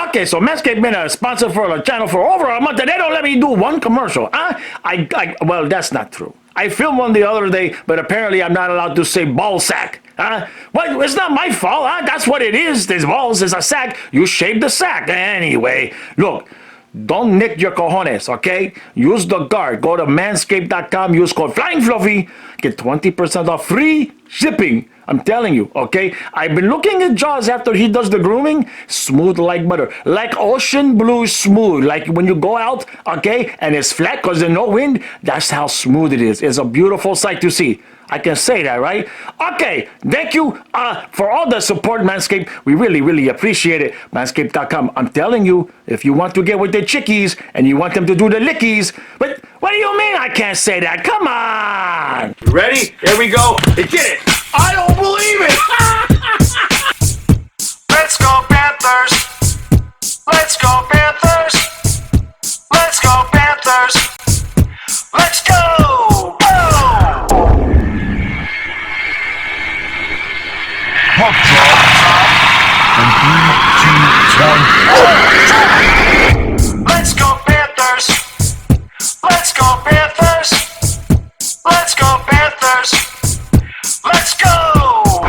Okay, so Manscaped been a sponsor for the channel for over a month, and they don't let me do one commercial. Well, that's not true. I filmed one the other day, but apparently I'm not allowed to say ball sack. Well, it's not my fault. That's what it is. This balls is a sack. You shave the sack. Anyway, look. Don't nick your cojones, okay? Use the guard. Go to manscaped.com. Use code FlyingFluffy. Get 20% off free shipping. I'm telling you, okay? I've been looking at Jaws after he does the grooming. Smooth like butter. Like ocean blue smooth. Like when you go out, okay, and it's flat because there's no wind. That's how smooth it is. It's a beautiful sight to see. I can say that, right? Okay, thank you for all the support, Manscaped. We really, really appreciate it. Manscaped.com. I'm telling you, if you want to get with the chickies and you want them to do the lickies, but what do you mean I can't say that? Come on. You ready? Here we go. They did it. I don't believe it. Let's go Panthers. Let's go Panthers. Let's go Panthers. Let's go. Puck drop. And 3, 2, 1. Let's go Panthers. Let's go Panthers. Let's go Panthers. Let's go.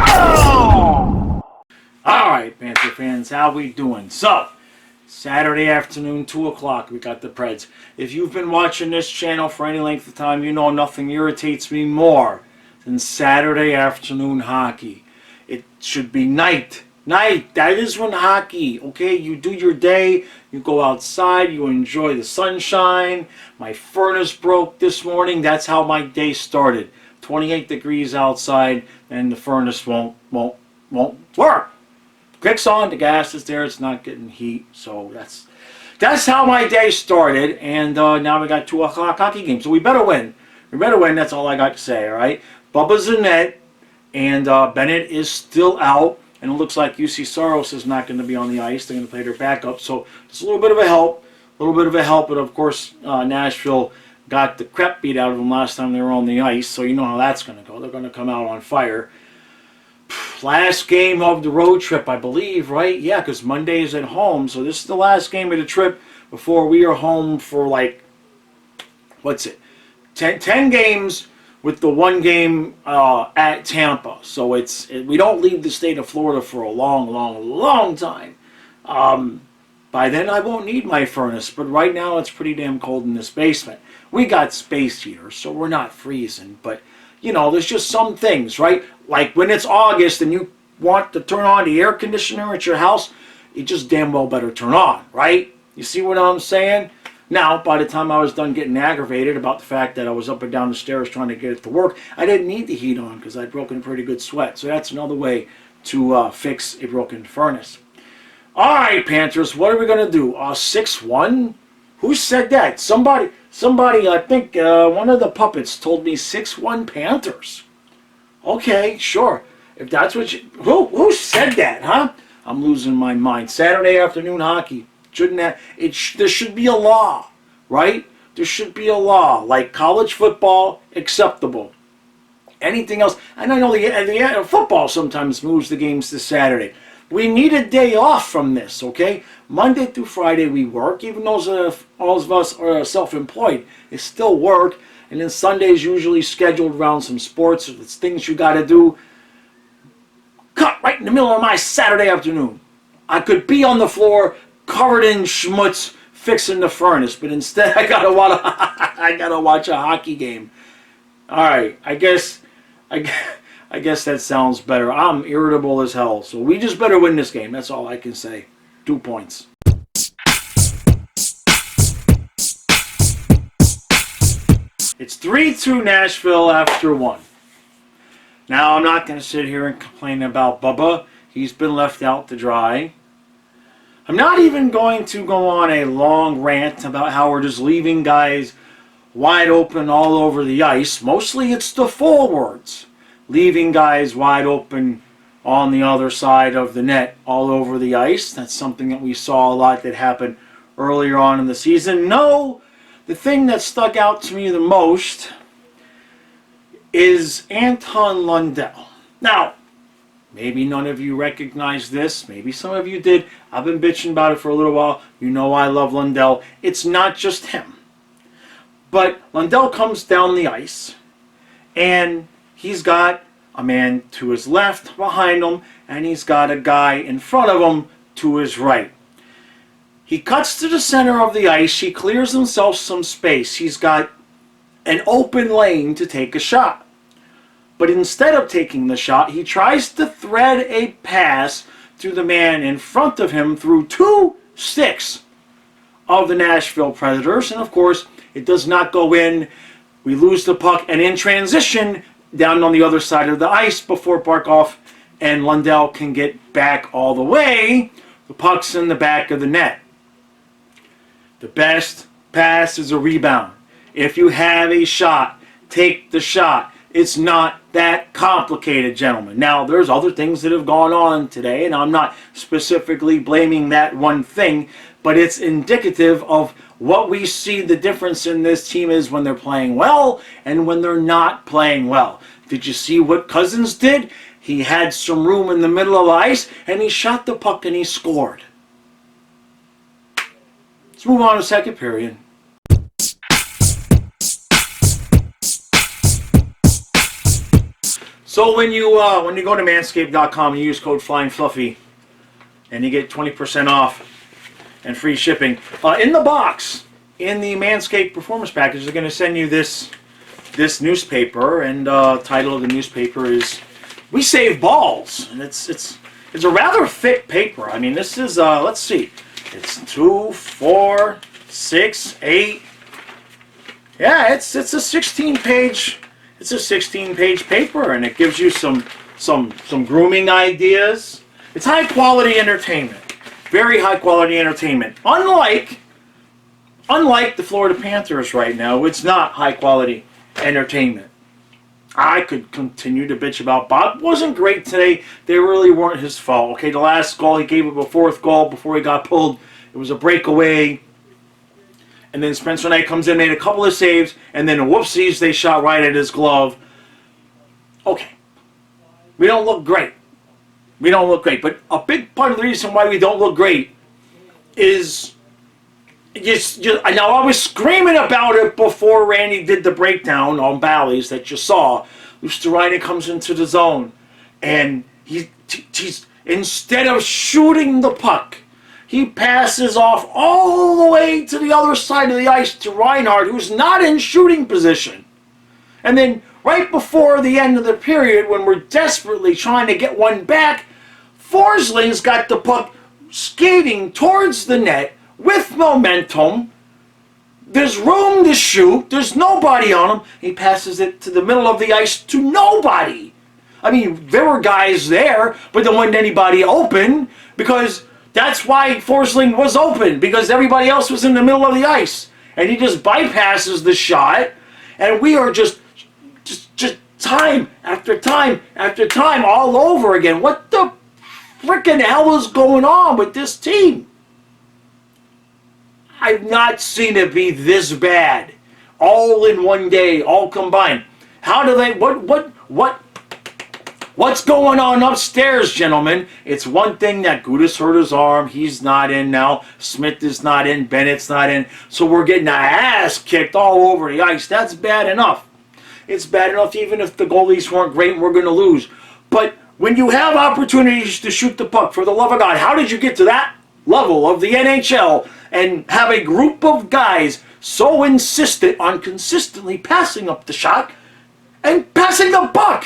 Go. All right, Panther fans, how we doing? So, Saturday afternoon, 2 o'clock, we got the Preds. If you've been watching this channel for any length of time, you know nothing irritates me more than Saturday afternoon hockey. It should be night. Night. That is when hockey, okay? You do your day. You go outside. You enjoy the sunshine. My furnace broke this morning. That's how my day started. 28 degrees outside, and the furnace won't work. Clicks on. The gas is there. It's not getting heat. So that's how my day started. And now we got 2 o'clock hockey game. So we better win. We better win. That's all I got to say, all right? Bubba's in net. And Bennett is still out, and it looks like UC Soros is not going to be on the ice. They're going to play their backup, so it's a little bit of a help. But of course, Nashville got the crap beat out of them last time they were on the ice, so you know how that's going to go. They're going to come out on fire. Last game of the road trip, I believe, right? Yeah, because Monday is at home, so this is the last game of the trip before we are home for, like, what's it? 10 games with the 1 game at Tampa. So we don't leave the state of Florida for a long time. By then I won't need my furnace, but right now it's pretty damn cold in this basement. We got space heaters, so we're not freezing, but you know, there's just some things, right? Like when it's August and you want to turn on the air conditioner at your house, you just damn well better turn on, right? You see what I'm saying? Now, by the time I was done getting aggravated about the fact that I was up and down the stairs trying to get it to work, I didn't need the heat on because I'd broken a pretty good sweat. So that's another way to fix a broken furnace. All right, Panthers, what are we going to do? 6-1? Who said that? Somebody, I think one of the puppets told me 6-1 Panthers. Okay, sure. If that's what you... Who said that, huh? I'm losing my mind. Saturday afternoon hockey. Shouldn't that, there should be a law, right? There should be a law, like college football, acceptable. Anything else, and I know the football sometimes moves the games to Saturday. We need a day off from this, okay? Monday through Friday we work, even though all of us are self-employed. It's still work, and then Sunday is usually scheduled around some sports. It's things you got to do. Cut right in the middle of my Saturday afternoon. I could be on the floor, covered in schmutz, fixing the furnace, but instead I gotta watch a hockey game. All right, I guess that sounds better. I'm irritable as hell, so we just better win this game. That's all I can say. 2 points. It's 3-2 Nashville after 1. Now I'm not gonna sit here and complain about Bubba. He's been left out to dry. I'm not even going to go on a long rant about how we're just leaving guys wide open all over the ice. Mostly it's the forwards leaving guys wide open on the other side of the net all over the ice. That's something that we saw a lot that happened earlier on in the season. No, the thing that stuck out to me the most is Anton Lundell. Now, Maybe none of you recognize this. Maybe some of you did. I've been bitching about it for a little while. You know I love Lundell. It's not just him. But Lundell comes down the ice, and he's got a man to his left behind him, and he's got a guy in front of him to his right. He cuts to the center of the ice. He clears himself some space. He's got an open lane to take a shot. But instead of taking the shot, he tries to thread a pass to the man in front of him through 2 sticks of the Nashville Predators. And of course, it does not go in. We lose the puck, and in transition, down on the other side of the ice before Barkov and Lundell can get back all the way, the puck's in the back of the net. The best pass is a rebound. If you have a shot, take the shot. It's not that complicated, gentlemen. Now, there's other things that have gone on today, and I'm not specifically blaming that one thing, but it's indicative of what we see the difference in this team is when they're playing well and when they're not playing well. Did you see what Cousins did? He had some room in the middle of the ice, and he shot the puck and he scored. Let's move on to second period. So when you go to manscaped.com and use code FlyingFluffy, and you get 20% off and free shipping, in the box, in the Manscaped Performance Package, they're going to send you this newspaper, and title of the newspaper is "We Save Balls," and it's a rather thick paper. I mean, this is let's see, it's 2, 4, 6, 8. Yeah, it's a 16-page. It's a 16-page paper, and it gives you some grooming ideas. It's high-quality entertainment. Very high-quality entertainment. Unlike the Florida Panthers right now, it's not high-quality entertainment. I could continue to bitch about Bob. Wasn't great today. They really weren't his fault. Okay, the last goal, he gave up a 4th goal before he got pulled. It was a breakaway. And then Spencer Knight comes in, made a couple of saves, and then whoopsies, they shot right at his glove. Okay. We don't look great. We don't look great. But a big part of the reason why we don't look great is now I was screaming about it before Randy did the breakdown on Bally's that you saw. Luostarinen comes into the zone, and he's instead of shooting the puck, he passes off all the way to the other side of the ice to Reinhart, who's not in shooting position. And then right before the end of the period, when we're desperately trying to get one back, Forsling's got the puck skating towards the net with momentum. There's room to shoot. There's nobody on him. He passes it to the middle of the ice to nobody. I mean, there were guys there, but there wasn't anybody open, because that's why Forsling was open, because everybody else was in the middle of the ice. And he just bypasses the shot, and we are just time after time after time all over again. What the frickin' hell is going on with this team? I've not seen it be this bad. All in one day, all combined. How do they, what's going on upstairs, gentlemen? It's one thing that Gudas hurt his arm. He's not in now. Smith is not in. Bennett's not in. So we're getting our ass kicked all over the ice. That's bad enough. It's bad enough even if the goalies weren't great and we're going to lose. But when you have opportunities to shoot the puck, for the love of God, how did you get to that level of the NHL and have a group of guys so insistent on consistently passing up the shot and passing the puck?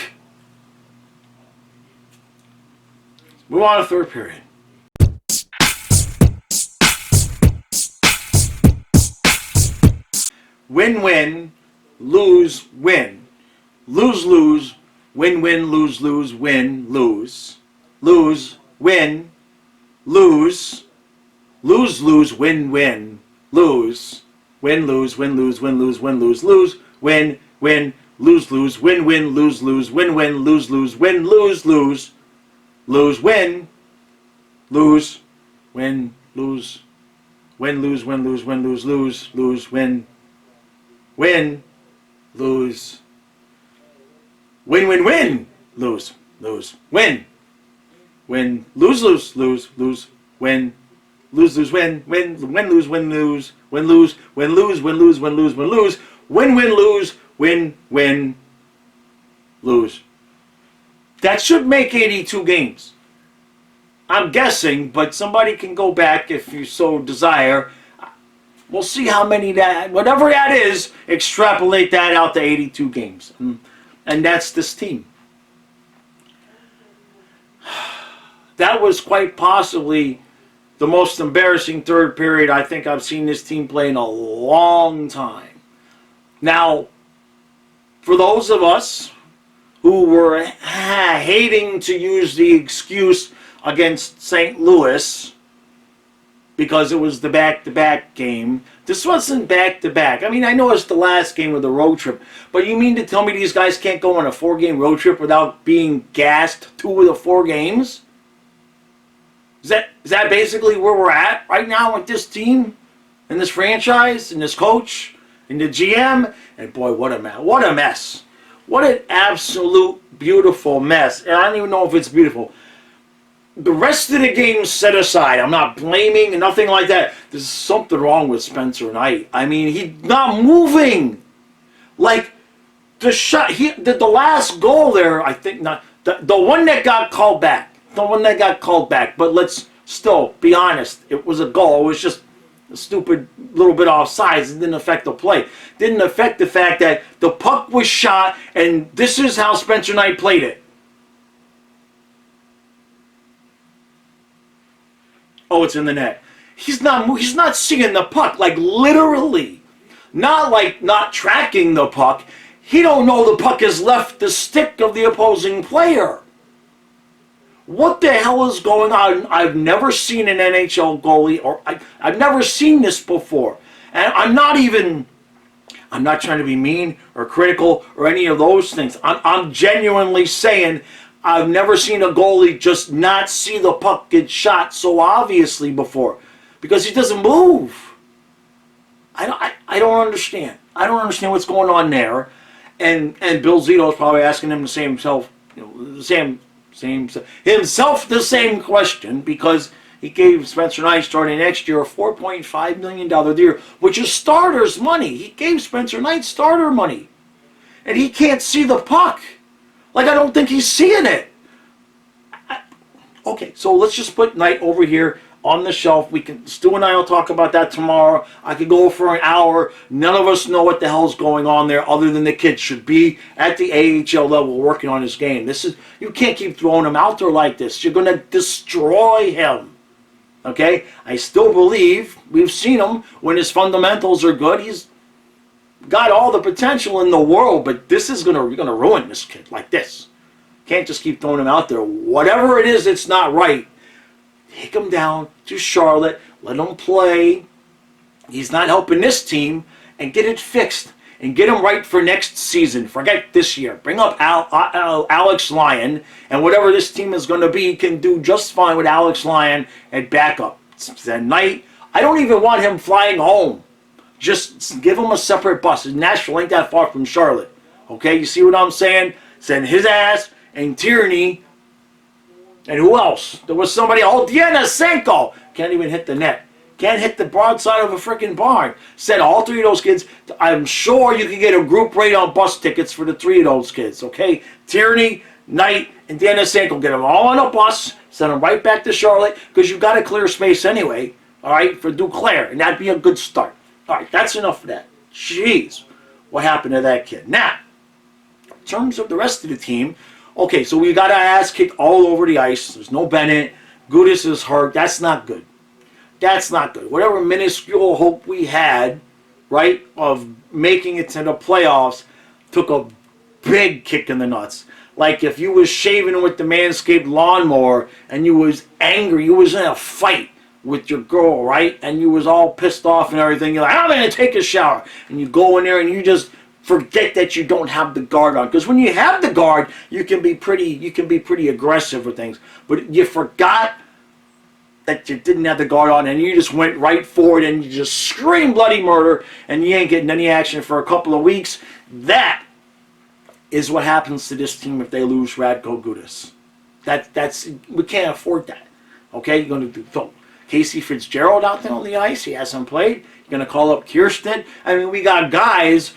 Move on to third period. Win-win, lose-win. Lose-lose, win-win, lose-lose, win, lose. Lose-win, lose. Lose-lose, win-win, lose. Win-lose, win-lose, win-lose, win-lose, lose. Win-win, lose-lose, win-win, lose-lose, win-win, lose-lose, win, lose-lose. Lose, win, lose, win, lose, win, lose, win, lose, win, lose, lose, lose, win, lose, win, win, win, lose, lose, win, Win, lose, lose, lose, lose, win, lose, lose, win, win, win, lose, win, lose, win, lose, win, lose, win, lose, win, lose, win, lose, win, win, lose, win, win, lose. That should make 82 games. I'm guessing, but somebody can go back if you so desire. We'll see how many that, whatever that is, extrapolate that out to 82 games. And that's this team. That was quite possibly the most embarrassing third period I think I've seen this team play in a long time. Now, for those of us who were hating to use the excuse against St. Louis because it was the back-to-back game, this wasn't back-to-back. I mean, I know it's the last game of the road trip, but you mean to tell me these guys can't go on a 4-game road trip without being gassed 2 of the 4 games? Is that basically where we're at right now with this team and this franchise and this coach and the GM? And boy, what a mess. What a mess. What an absolute beautiful mess. And I don't even know if it's beautiful. The rest of the game set aside. I'm not blaming, nothing like that. There's something wrong with Spencer Knight. I mean, he's not moving. Like, the shot, the last goal there, I think not. The one that got called back. The one that got called back. But let's still be honest. It was a goal. It was just a stupid little bit offsides. It didn't affect the play. It didn't affect the fact that the puck was shot, and this is how Spencer Knight played it. Oh, it's in the net. He's not seeing the puck, like literally. Not like not tracking the puck. He don't know the puck has left the stick of the opposing player. What the hell is going on? I've never seen an NHL goalie, or I've never seen this before. And I'm not trying to be mean or critical or any of those things. I'm genuinely saying I've never seen a goalie just not see the puck get shot so obviously before, because he doesn't move. I don't understand. I don't understand what's going on there. And Bill Zito is probably asking him the same the same question, because he gave Spencer Knight starting next year a $4.5 million deal, which is starter's money. He gave Spencer Knight starter money. And he can't see the puck. Like, I don't think he's seeing it. Okay, so let's just put Knight over here on the shelf. Stu and I will talk about that tomorrow. I could go for an hour. None of us know what the hell's going on there, other than the kid should be at the AHL level working on his game. You can't keep throwing him out there like this. You're going to destroy him. Okay? I still believe, we've seen him when his fundamentals are good. He's got all the potential in the world, but you're going to ruin this kid like this. Can't just keep throwing him out there. Whatever it is that's not right, take him down to Charlotte, let him play. He's not helping this team, and get it fixed and get him right for next season. Forget this year. Bring up Alex Lyon, and whatever this team is going to be can do just fine with Alex Lyon at backup. That night, I don't even want him flying home. Just give him a separate bus. Nashville ain't that far from Charlotte. Okay, you see what I'm saying? Send his ass and Tierney. And who else? There was somebody, Denisenko. Can't even hit the net. Can't hit the broadside of a freaking barn. Send all 3 of those kids. I'm sure you can get a group rate on bus tickets for the 3 of those kids, okay? Tierney, Knight, and Denisenko. Get them all on a bus. Send them right back to Charlotte, because you've got to clear space anyway, all right, for Duclair. And that'd be a good start. All right, that's enough of that. Jeez, what happened to that kid? Now, in terms of the rest of the team, okay, so we got our ass kicked all over the ice. There's no Bennett. Gudis is hurt. That's not good. That's not good. Whatever minuscule hope we had, right, of making it to the playoffs, took a big kick in the nuts. Like if you was shaving with the Manscaped lawnmower and you was angry, you was in a fight with your girl, right, and you was all pissed off and everything. You're like, I'm going to take a shower. And you go in there and you just forget that you don't have the guard on, because when you have the guard, you can be pretty aggressive with things. But you forgot that you didn't have the guard on, and you just went right for it, and you just screamed bloody murder, and you ain't getting any action for a couple of weeks. That is what happens to this team if they lose Radko Gudas. That's we can't afford that. Okay, you're going to throw Casey Fitzgerald out there on the ice. He hasn't played. You're going to call up Kirsten. I mean, we got guys.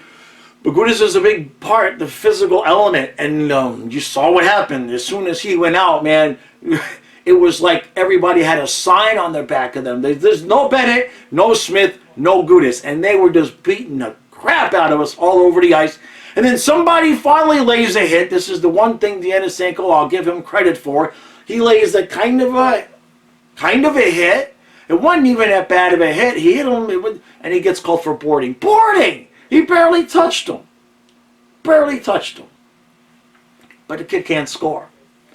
But Gudis is a big part, the physical element, and you saw what happened. As soon as he went out, man, it was like everybody had a sign on their back of them. There's no Bennett, no Smith, no Gudis, and they were just beating the crap out of us all over the ice. And then somebody finally lays a hit. This is the one thing Denisenko, I'll give him credit for. He lays a kind of a hit. It wasn't even that bad of a hit. He hit him, and he gets called for boarding. Boarding! He barely touched him. Barely touched him. But the kid can't score.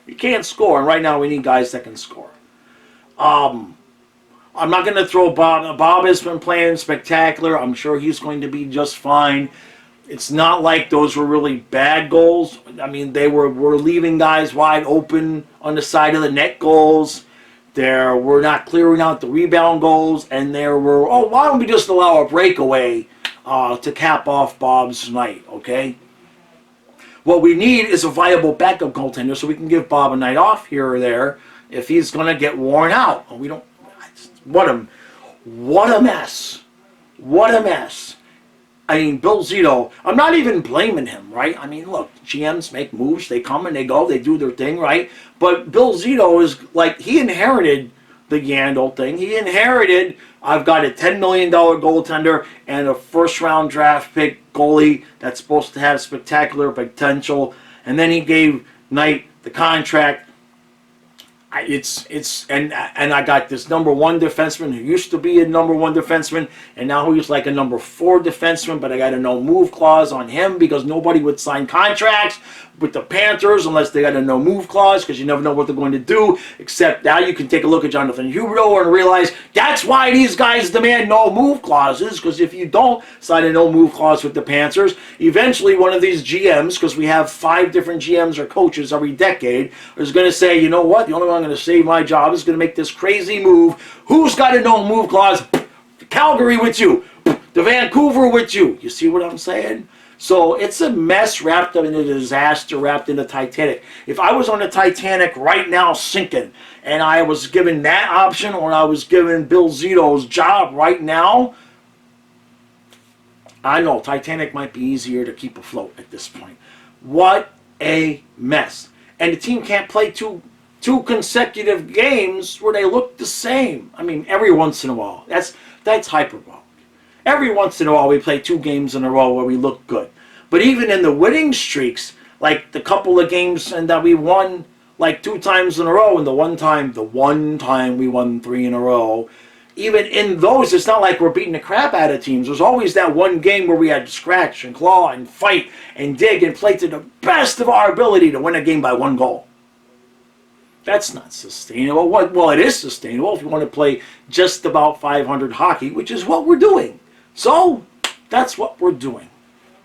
He can't score, and right now we need guys that can score. I'm not going to throw Bob. Bob has been playing spectacular. I'm sure he's going to be just fine. It's not like those were really bad goals. I mean, they were leaving guys wide open on the side of the net goals. We're not clearing out the rebound goals, and there were, why don't we just allow a breakaway to cap off Bob's night, okay? What we need is a viable backup goaltender so we can give Bob a night off here or there if he's going to get worn out. We don't. What a mess. What a mess. I mean, Bill Zito, I'm not even blaming him, right? I mean, look, GMs make moves. They come and they go. They do their thing, right? But Bill Zito is like, he inherited the Yandel thing. He inherited, I've got a $10 million goaltender and a first-round draft pick goalie that's supposed to have spectacular potential. And then he gave Knight the contract. And I got this number one defenseman who used to be a number one defenseman, and now he's like a number 4 defenseman, but I got a no-move clause on him because nobody would sign contracts with the Panthers unless they got a no-move clause, because you never know what they're going to do, except now you can take a look at Jonathan Huberdeau and realize that's why these guys demand no-move clauses, because if you don't sign a no-move clause with the Panthers, eventually one of these GMs, because we have 5 different GMs or coaches every decade, is going to say, you know what, the only one I'm going to save my job is going to make this crazy move. Who's got a no-move clause? Calgary with you. The Vancouver with you. You see what I'm saying? So it's a mess wrapped up in a disaster, wrapped in the Titanic. If I was on the Titanic right now sinking, and I was given that option, or I was given Bill Zito's job right now, I know Titanic might be easier to keep afloat at this point. What a mess. And the team can't play two consecutive games where they look the same. I mean, every once in a while. That's hyperbole. Every once in a while we play 2 games in a row where we look good. But even in the winning streaks, like the couple of games and that we won like 2 times in a row, and the one time we won 3 in a row, even in those, it's not like we're beating the crap out of teams. There's always that one game where we had to scratch and claw and fight and dig and play to the best of our ability to win a game by 1 goal. That's not sustainable. Well, it is sustainable if you want to play just about 500 hockey, which is what we're doing. So, that's what we're doing.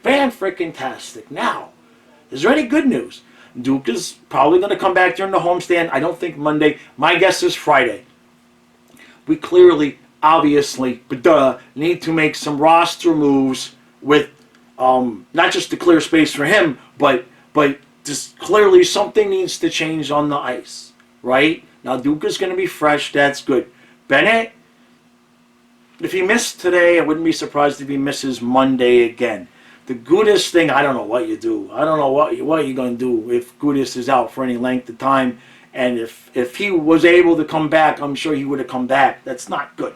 Fan-freaking-tastic. Now, is there any good news? Duke is probably going to come back during the homestand. I don't think Monday. My guess is Friday. We clearly, obviously, need to make some roster moves with not just to clear space for him, but just clearly something needs to change on the ice, right? Now, Duke is going to be fresh. That's good. Bennett, if he missed today, I wouldn't be surprised if he misses Monday again. The Gudis thing, I don't know what you do. I don't know what you're going to do if Gudis is out for any length of time. And if he was able to come back, I'm sure he would have come back. That's not good.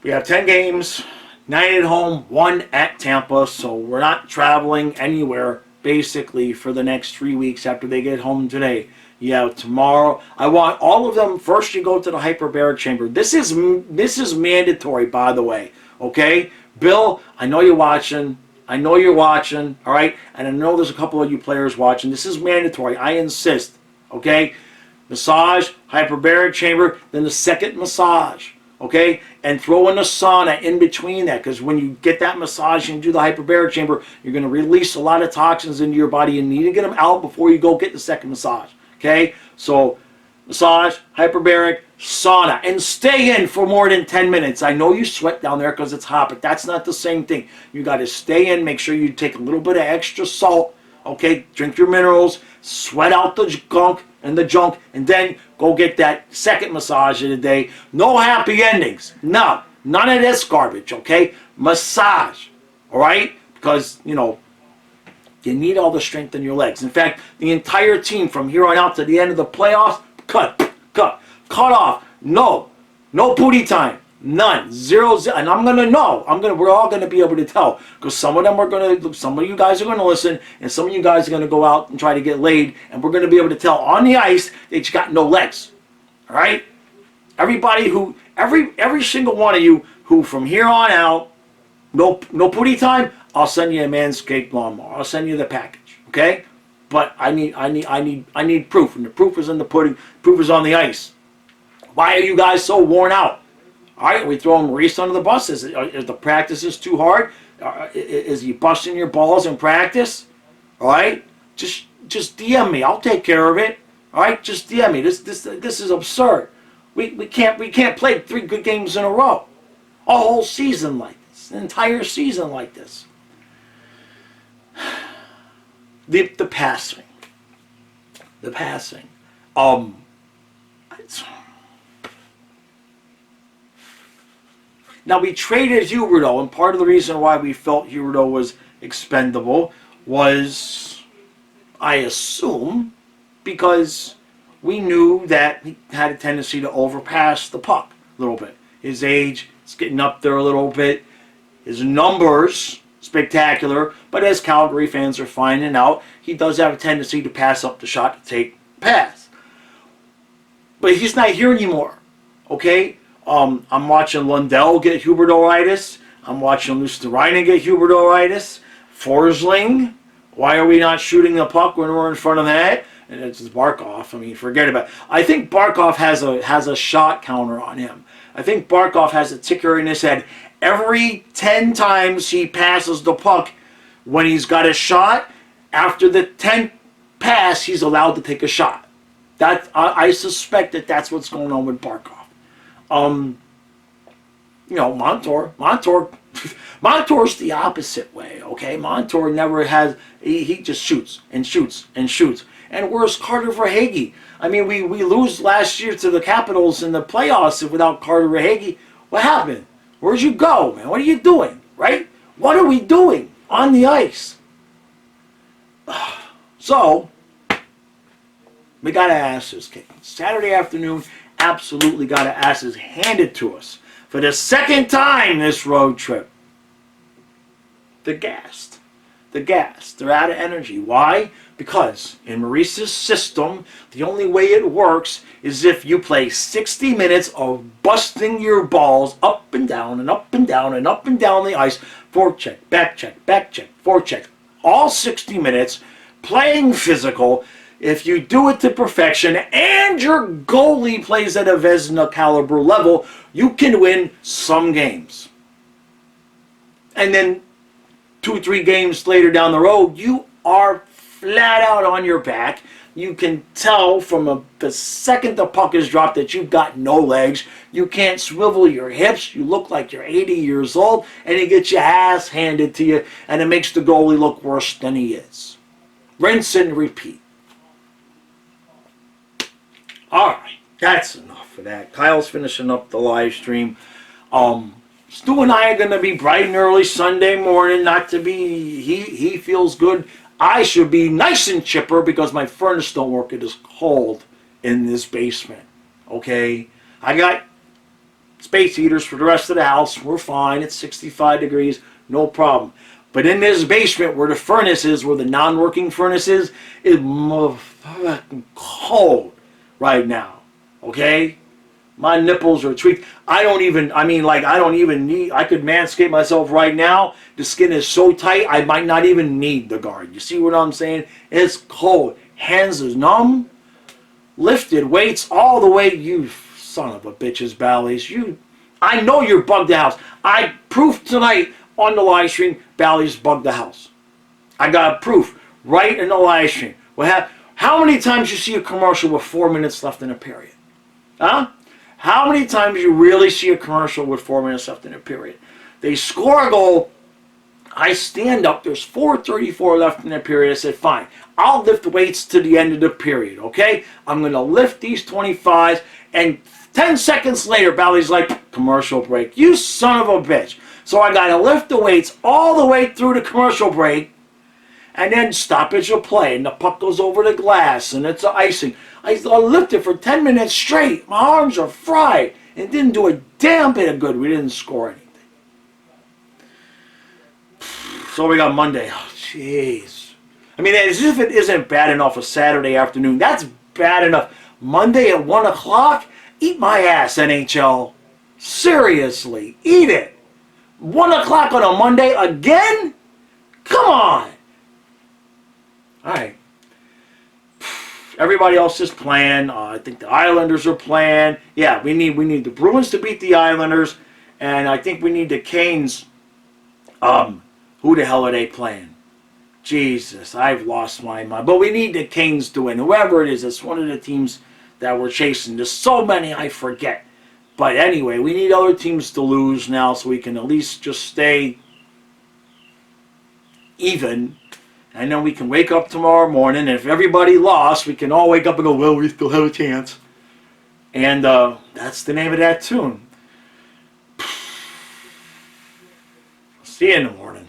We have 10 games, 9 at home, 1 at Tampa. So we're not traveling anywhere, basically, for the next 3 weeks after they get home today. Yeah, tomorrow. I want all of them. First, you go to the hyperbaric chamber. This is mandatory, by the way. Okay? Bill, I know you're watching. I know you're watching, all right? And I know there's a couple of you players watching. This is mandatory. I insist, okay? Massage, hyperbaric chamber, then the second massage, okay? And throw in a sauna in between that, because when you get that massage and do the hyperbaric chamber, you're going to release a lot of toxins into your body. You need to get them out before you go get the second massage, okay? So massage, hyperbaric, sauna, and stay in for more than 10 minutes. I know you sweat down there because it's hot, but that's not the same thing. You got to stay in, make sure you take a little bit of extra salt, Okay, drink your minerals, sweat out the gunk and the junk, and then go get that second massage of the day. No happy endings. No, none of this garbage, okay? Massage, all right? Because, you know, you need all the strength in your legs. In fact, the entire team from here on out to the end of the playoffs, cut off. No booty time. None. Zero. And I'm gonna know. We're all gonna be able to tell, because some of you guys are gonna listen, and some of you guys are gonna go out and try to get laid, and we're gonna be able to tell on the ice that you got no legs. All right. Every single one of you who from here on out, no booty time, I'll send you a Manscaped lawnmower. I'll send you the package. Okay. But I need proof, and the proof is in the pudding. Proof is on the ice. Why are you guys so worn out? All right, are we throwing Maurice under the bus? Is the practices too hard? Is he busting your balls in practice? All right, just DM me. I'll take care of it. All right, just DM me. This is absurd. We can't play 3 good games in a row, a whole season like this, an entire season like this. The passing. Now, we traded Huberdeau, and part of the reason why we felt Huberdeau was expendable was, I assume, because we knew that he had a tendency to overpass the puck a little bit. His age is getting up there a little bit. His numbers, spectacular, but as Calgary fans are finding out, he does have a tendency to pass up the shot to take pass. But he's not here anymore, okay? I'm watching Lundell get Huberdeau-itis. I'm watching Luosterainen get Huberdeau-itis. Forsling, why are we not shooting the puck when we're in front of that? And it's Barkov. I mean, forget about it. I think Barkov has a shot counter on him. I think Barkov has a ticker in his head. Every 10 times he passes the puck, when he's got a shot, after the 10th pass, he's allowed to take a shot. I suspect that that's what's going on with Barkov. You know, Montour's the opposite way, okay? Montour never has, he just shoots and shoots and shoots. And where's Carter Verhaeghe? I mean, we lose last year to the Capitals in the playoffs without Carter Verhaeghe. What happened? Where'd you go, man? What are you doing, right? What are we doing on the ice? So, we got asses kicked. Saturday afternoon, absolutely got our asses handed to us for the second time this road trip. They're gassed. They're out of energy. Why? Because in Maurice's system, the only way it works is if you play 60 minutes of busting your balls up and down and up and down and up and down the ice. Forecheck, back check, forecheck. All 60 minutes, playing physical. If you do it to perfection and your goalie plays at a Vezina caliber level, you can win some games. And then 2-3 games later down the road, you are flat out on your back. You can tell from the second the puck is dropped that you've got no legs. You can't swivel your hips. You look like you're 80 years old, and you get your ass handed to you, and it makes the goalie look worse than he is. Rinse and repeat. Alright, that's enough of that. Kyle's finishing up the live stream. Stu and I are going to be bright and early Sunday morning. Not to be, he feels good. I should be nice and chipper because my furnace don't work. It is cold in this basement. Okay? I got space heaters for the rest of the house. We're fine. It's 65 degrees. No problem. But in this basement where the furnace is, where the non-working furnace is motherfucking cold right now. Okay? My nipples are tweaked. I could manscape myself right now. The skin is so tight, I might not even need the guard. You see what I'm saying? It's cold. Hands is numb. Lifted weights all the way. You son of a bitches, Bally's. I know you're bugged the house. I proved tonight on the live stream, Bally's bugged the house. I got proof right in the live stream. How many times you see a commercial with 4 minutes left in a period? Huh? How many times you really see a commercial with 4 minutes left in a period? They score a goal, I stand up. There's 4:34 left in the period. I said, fine. I'll lift weights to the end of the period, okay? I'm going to lift these 25s. And 10 seconds later, Bally's like, commercial break. You son of a bitch. So I got to lift the weights all the way through the commercial break. And then stoppage of play. And the puck goes over the glass. And it's icing. I lifted for 10 minutes straight. My arms are fried. It didn't do a damn bit of good. We didn't score anything. So we got Monday. Oh, jeez. I mean, as if it isn't bad enough a Saturday afternoon. That's bad enough. Monday at 1 o'clock? Eat my ass, NHL. Seriously. Eat it. 1 o'clock on a Monday again? Come on. All right. Everybody else is playing. I think the Islanders are playing. Yeah, we need the Bruins to beat the Islanders. And I think we need the Canes. Who the hell are they playing? Jesus, I've lost my mind. But we need the Canes to win. Whoever it is, it's one of the teams that we're chasing. There's so many I forget. But anyway, we need other teams to lose now so we can at least just stay even. And then we can wake up tomorrow morning. And if everybody lost, we can all wake up and go, well, we still have a chance. And that's the name of that tune. See you in the morning.